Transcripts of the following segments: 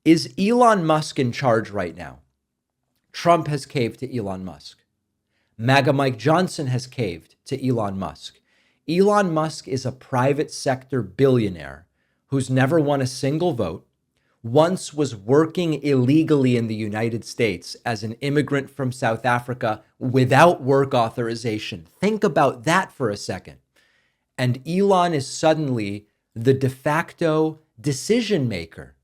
Is Elon Musk in charge right now? Trump has caved to Elon Musk. MAGA Mike Johnson has caved to Elon Musk. Elon Musk is a private sector billionaire who's never won a single vote, once was working illegally in the United States as an immigrant from South Africa without work authorization. Think about that for a second. And Elon is suddenly the de facto decision maker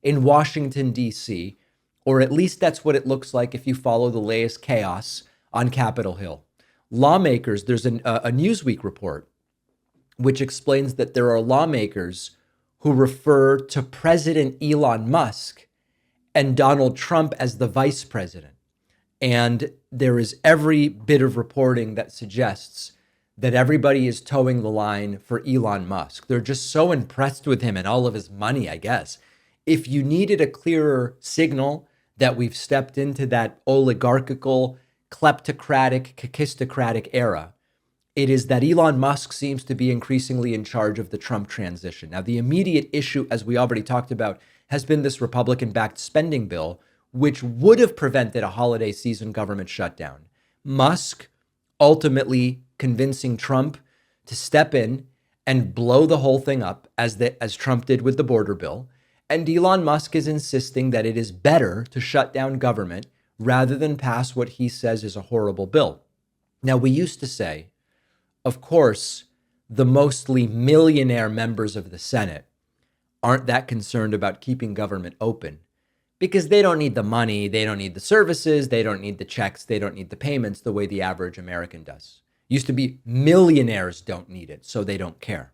in Washington, D.C., or at least that's what it looks like if you follow the latest chaos on Capitol Hill. Lawmakers, there's a Newsweek report which explains that there are lawmakers who refer to President Elon Musk and Donald Trump as the vice president. And there is every bit of reporting that suggests that everybody is towing the line for Elon Musk. They're just so impressed with him and all of his money, I guess. If you needed a clearer signal that we've stepped into that oligarchical, kleptocratic, kakistocratic era, it is that Elon Musk seems to be increasingly in charge of the Trump transition. Now, the immediate issue, as we already talked about, has been this Republican-backed spending bill, which would have prevented a holiday season government shutdown. Musk ultimately convincing Trump to step in and blow the whole thing up, as Trump did with the border bill. And Elon Musk is insisting that it is better to shut down government rather than pass what he says is a horrible bill. Now, we used to say, of course, the mostly millionaire members of the Senate aren't that concerned about keeping government open because they don't need the money, they don't need the services, they don't need the checks, they don't need the payments the way the average American does. Used to be millionaires don't need it, so they don't care.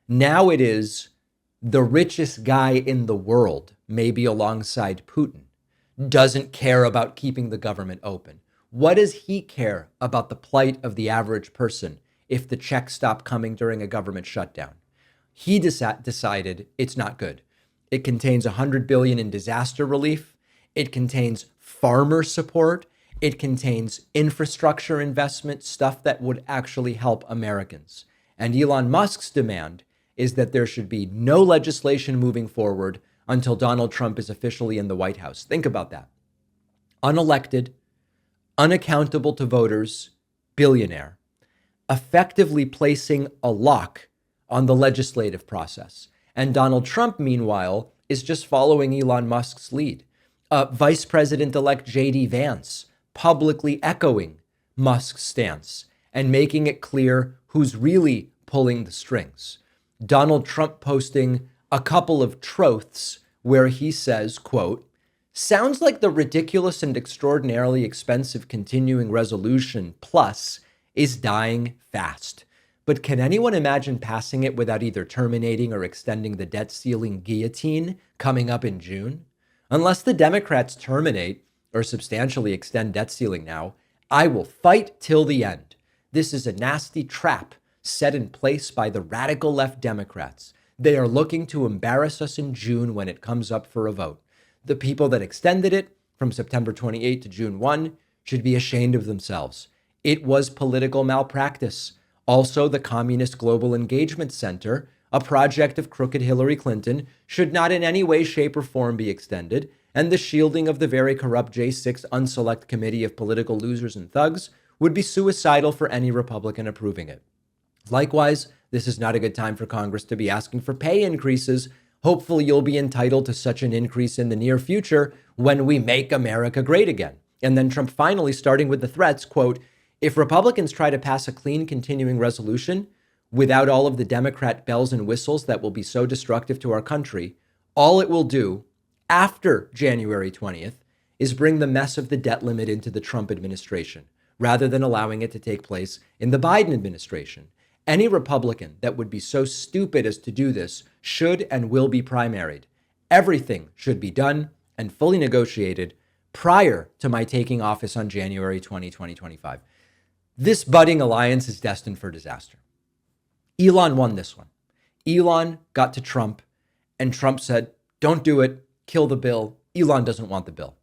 Now it is the richest guy in the world, maybe alongside Putin, doesn't care about keeping the government open. What does he care about the plight of the average person if the checks stop coming during a government shutdown? He decided it's not good. It contains $100 billion in disaster relief. It contains farmer support. It contains infrastructure investment, stuff that would actually help Americans. And Elon Musk's demand is that there should be no legislation moving forward until Donald Trump is officially in the White House. Think about that. Unelected, unaccountable to voters, billionaire, effectively placing a lock on the legislative process. And Donald Trump, meanwhile, is just following Elon Musk's lead. Vice President-elect J.D. Vance publicly echoing Musk's stance and making it clear who's really pulling the strings. Donald Trump posting a couple of troths where he says, quote, "Sounds like the ridiculous and extraordinarily expensive continuing resolution plus is dying fast. But can anyone imagine passing it without either terminating or extending the debt ceiling guillotine coming up in June? Unless the Democrats terminate or substantially extend debt ceiling now, I will fight till the end. This is a nasty trap set in place by the radical left Democrats. They are looking to embarrass us in June when it comes up for a vote. The people that extended it from September 28 to June 1 should be ashamed of themselves. It was political malpractice. Also, the Communist Global Engagement Center, a project of crooked Hillary Clinton, should not in any way, shape, or form be extended, and the shielding of the very corrupt J6 Unselect Committee of Political Losers and Thugs would be suicidal for any Republican approving it. Likewise, this is not a good time for Congress to be asking for pay increases. Hopefully, you'll be entitled to such an increase in the near future when we make America great again." And then Trump finally starting with the threats, quote, "If Republicans try to pass a clean continuing resolution without all of the Democrat bells and whistles that will be so destructive to our country, all it will do after January 20th is bring the mess of the debt limit into the Trump administration, rather than allowing it to take place in the Biden administration. Any Republican that would be so stupid as to do this should and will be primaried. Everything should be done and fully negotiated prior to my taking office on January 20, 2025. This budding alliance is destined for disaster. Elon won this one. Elon got to Trump, and Trump said, don't do it, kill the bill. Elon doesn't want the bill.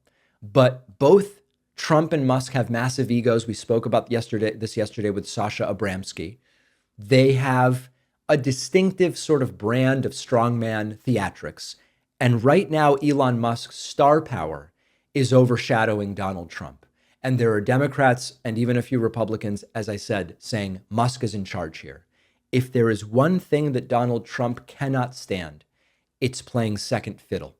But both Trump and Musk have massive egos. We spoke about this yesterday with Sasha Abramsky. They have a distinctive sort of brand of strongman theatrics. And right now, Elon Musk's star power is overshadowing Donald Trump. And there are Democrats and even a few Republicans, as I said, saying Musk is in charge here. If there is one thing that Donald Trump cannot stand, it's playing second fiddle.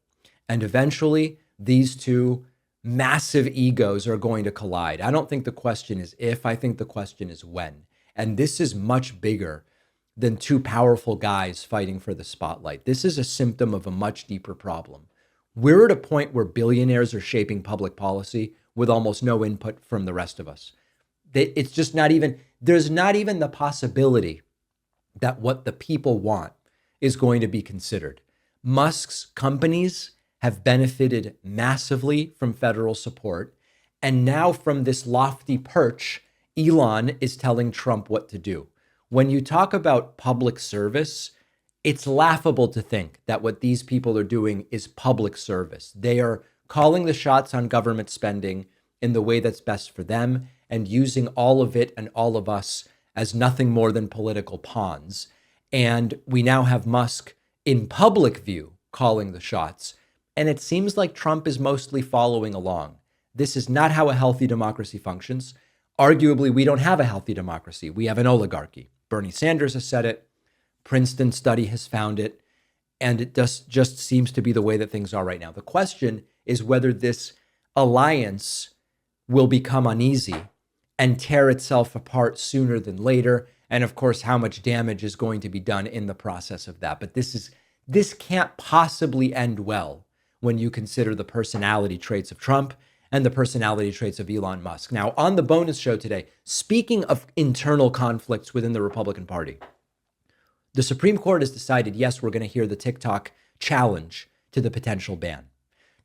And eventually, these two massive egos are going to collide. I don't think the question is if, I think the question is when. And this is much bigger than two powerful guys fighting for the spotlight. This is a symptom of a much deeper problem. We're at a point where billionaires are shaping public policy with almost no input from the rest of us. It's just not even, there's not even the possibility that what the people want is going to be considered. Musk's companies have benefited massively from federal support. And now from this lofty perch, Elon is telling Trump what to do. When you talk about public service, it's laughable to think that what these people are doing is public service. They are calling the shots on government spending in the way that's best for them and using all of it and all of us as nothing more than political pawns. And we now have Musk in public view calling the shots. And it seems like Trump is mostly following along. This is not how a healthy democracy functions. Arguably, we don't have a healthy democracy. We have an oligarchy. Bernie Sanders has said it. Princeton study has found it. And it just seems to be the way that things are right now. The question is whether this alliance will become uneasy and tear itself apart sooner than later. And of course, how much damage is going to be done in the process of that. But this can't possibly end well when you consider the personality traits of Trump and the personality traits of Elon Musk. Now, on the bonus show today, speaking of internal conflicts within the Republican Party, the Supreme Court has decided, yes, we're going to hear the TikTok challenge to the potential ban.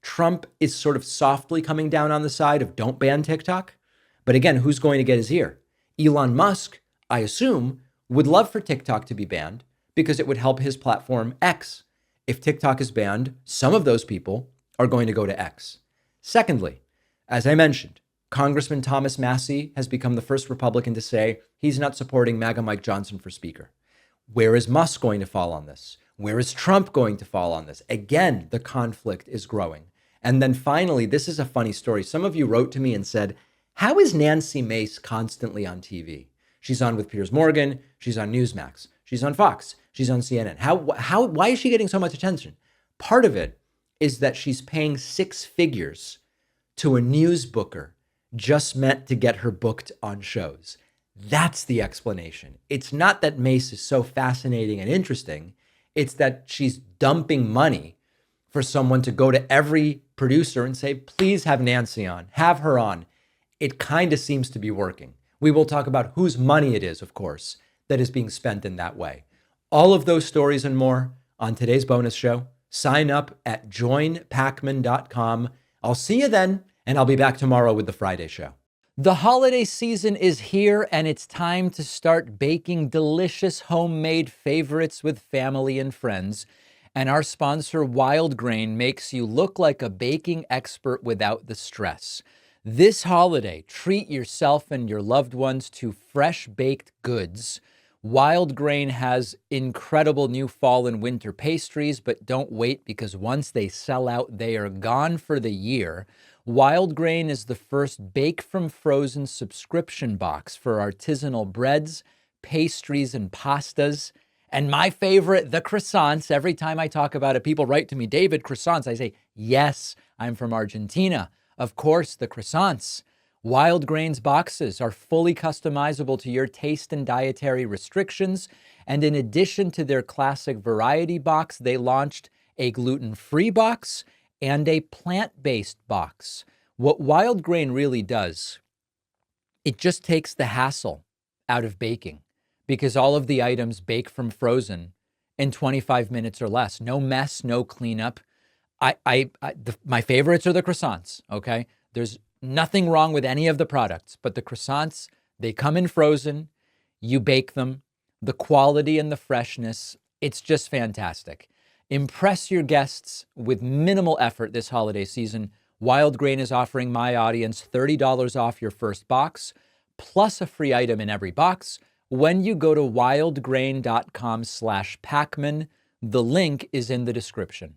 Trump is sort of softly coming down on the side of don't ban TikTok. But again, who's going to get his ear? Elon Musk, I assume, would love for TikTok to be banned because it would help his platform X. If TikTok is banned, some of those people are going to go to X. Secondly, as I mentioned, Congressman Thomas Massie has become the first Republican to say he's not supporting MAGA Mike Johnson for Speaker. Where is Musk going to fall on this? Where is Trump going to fall on this? Again, the conflict is growing. And then finally, this is a funny story. Some of you wrote to me and said, how is Nancy Mace constantly on TV? She's on with Piers Morgan. She's on Newsmax. She's on Fox. She's on CNN. Why is she getting so much attention? Part of it is that she's paying six figures to a news booker just meant to get her booked on shows. That's the explanation. It's not that Mace is so fascinating and interesting. It's that she's dumping money for someone to go to every producer and say, please have Nancy on, have her on. It kind of seems to be working. We will talk about whose money it is, of course, that is being spent in that way. All of those stories and more on today's bonus show. Sign up at joinpacman.com. I'll see you then, and I'll be back tomorrow with the Friday show. The holiday season is here, and it's time to start baking delicious homemade favorites with family and friends. And our sponsor, Wild Grain, makes you look like a baking expert without the stress. This holiday, treat yourself and your loved ones to fresh baked goods. Wild Grain has incredible new fall and winter pastries, but don't wait because once they sell out, they are gone for the year. Wild Grain is the first Bake from Frozen subscription box for artisanal breads, pastries, and pastas. And my favorite, the croissants. Every time I talk about it, people write to me, David, croissants. I say, yes, I'm from Argentina. Of course, the croissants. Wild Grain's boxes are fully customizable to your taste and dietary restrictions. And in addition to their classic variety box, they launched a gluten-free box and a plant-based box. What Wild Grain really does, it just takes the hassle out of baking because all of the items bake from frozen in 25 minutes or less. No mess, no cleanup. My favorites are the croissants, okay? There's nothing wrong with any of the products, but the croissants, they come in frozen, you bake them, the quality and the freshness, it's just fantastic. Impress your guests with minimal effort this holiday season. Wild Grain is offering my audience $30 off your first box, plus a free item in every box when you go to wildgrain.com/Pacman. The link is in the description.